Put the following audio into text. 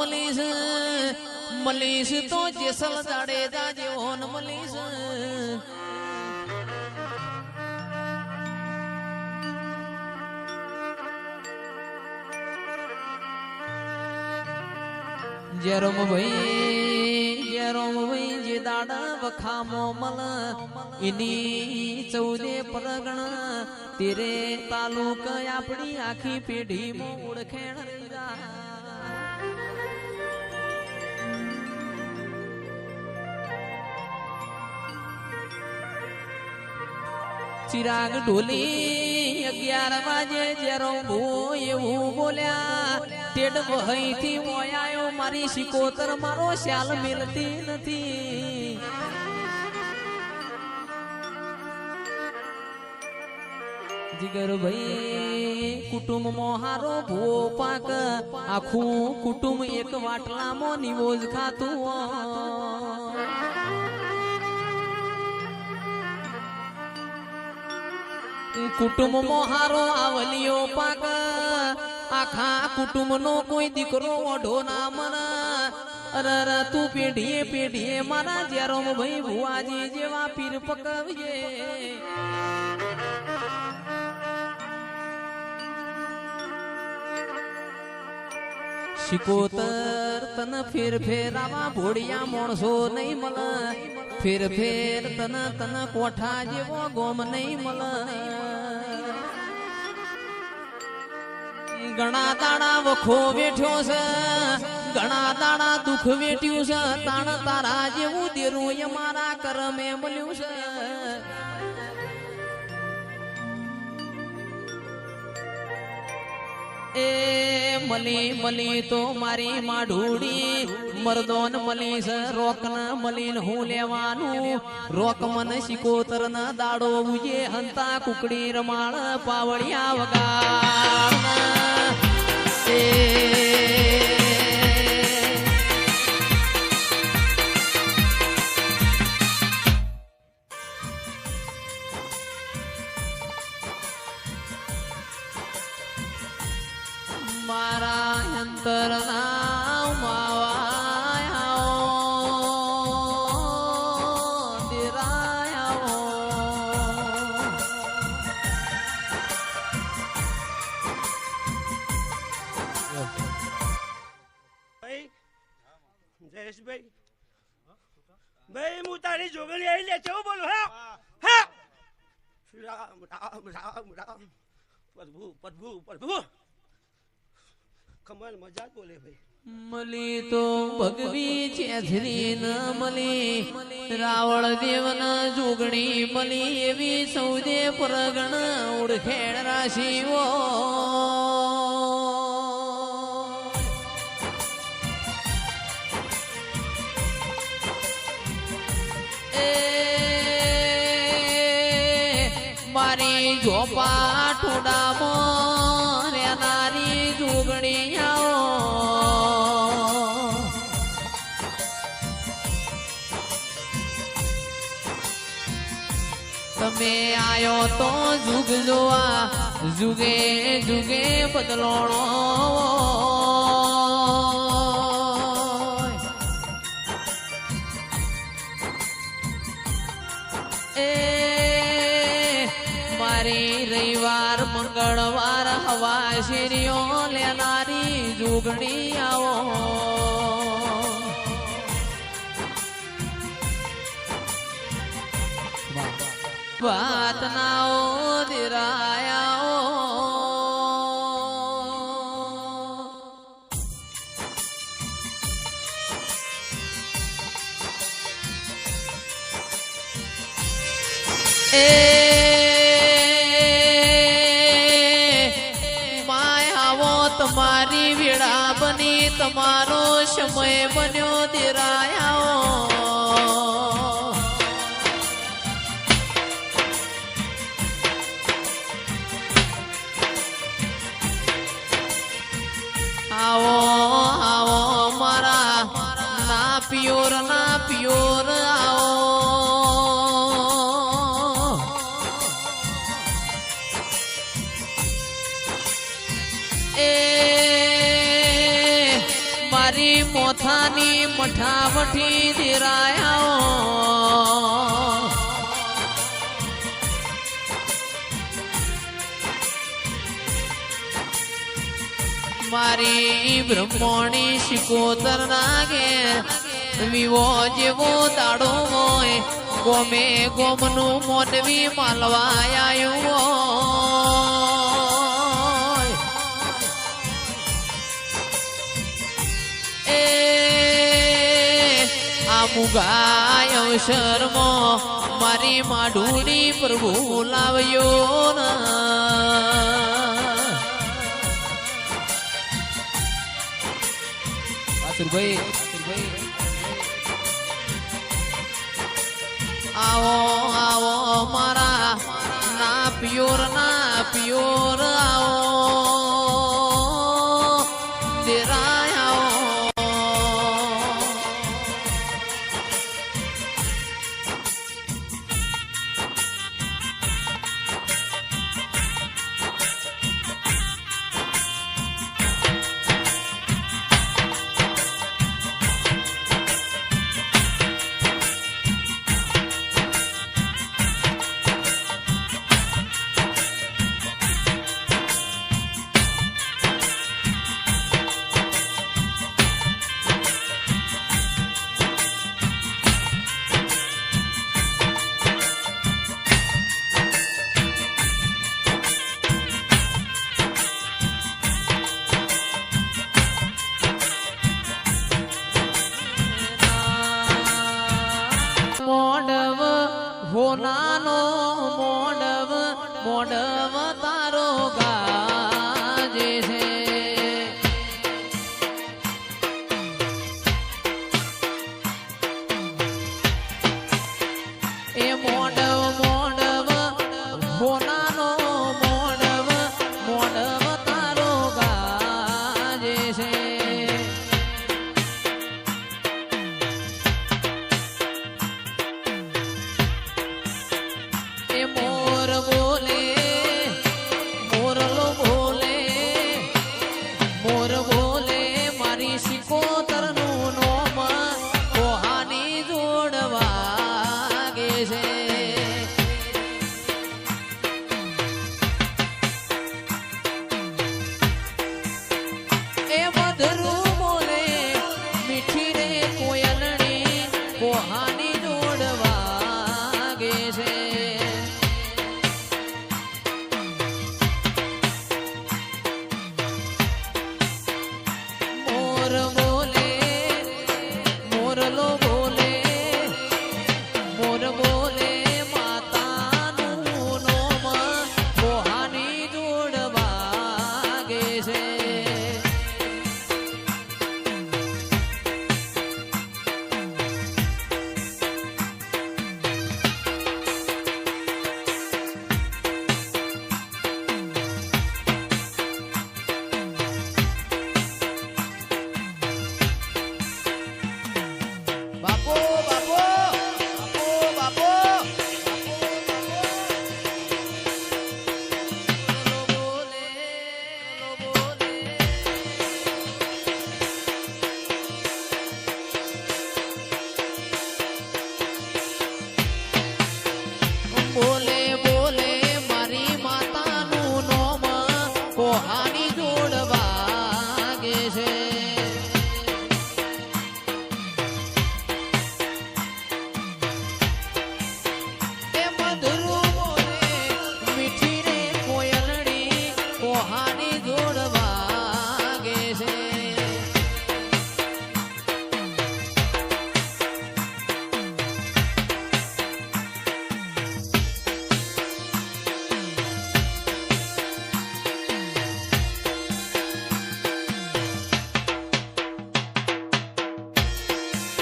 મલીશ મલીશ તો જેસલ જાડેજા જેવો મલીશ જેરોમ ભાઈ જે દાડા વખામો મલ એની 14 પરગણ તેરે તાલુક આપણી આખી પેઢી ઓળખેણ ચિરાગ ઢોલી 11 વાગે જેરો એવું બોલ્યા તેડ વહી થી મોયાયો મારી શિકોતર મારો શ્યાલ મિલતી નથી જીગર ભાઈ કુટુંબ મોહારો ભૂવો પાક આખું કુટુંબ એક વાટલામાં નિવોજ ખાતું કુટુંબ મોહારો આવલિયો પાક આખા કુટુંબ નો કોઈ દીકરો ઓઢો ના મના અરે તું પેઢીએ પેઢીએ મારા જેરોમ ભાઈ ભુવાજી જેવા પીર પકવીએ શિકોતર તન ફેર ફેરાવા ભોળિયા માણસો નહીં મળ ફેર ફેર તન કોઠા જેવો ગોમ નહીં મળ ઘણા દાડા વખો વેઠ્યો છે ઘણા દાડા દુઃખ વેઠ્યું છે તાણ તારા જેવું દેરું એ મારા કરમે મળ્યું છે એ મલી તો મારી માઢુડી મરદોન મલી છે રોક ન મલીન હું લેવાનું રોક મન શિકોતર ન દાડો ઉજે હંતા કુકડી રમાળ પાવળિયા વગાડ મારા અંતર ના માવાયા દેરાયા જયેશભાઈ ભાઈ હું તારી જોગણી આવી લે છે બોલું હા હા રામ રામ રામ રામ પ્રભુ પ્રભુ પ્રભુ કમલ મજાક બોલે ભાઈ મલી તો ભગવી છેજરી ન મલી રાવળ દેવ ન જોગણી મલી એવી સૌદે પરગણ ઓળખેણ રાશિઓ મારી ઝોપા ઠોડામાં રેનારી જોગણી તમે આયો તો જુગ જોવા જુગે જુગે બદલોણો એ મારી રવિવાર મંગળવાર હવા શેરીઓ લેનારી જોગણી આવો વાત નાઓ દિરાયાઓ એ માયાવો તમારી વેળા બની તમારો સમય બન્યો દિરાયાઓ આવો આવો મારા ના પિયોર આવો એ મારી મોથાની મઠાવઠી દેરાયા મારી બ્રહ્મણી શિકોતર નાગે વિવો જેવો દાડો હોય ગોમે ગોમનું મોનવી માલવા આવ્યું હોય એ આ મુગાય અવસરમાં મારી માઢુડી પ્રભુ લાવ્યો ના આવો આવો મારા ના પિયોર આવો દેરાય મોડવ હોનાનો મોડવ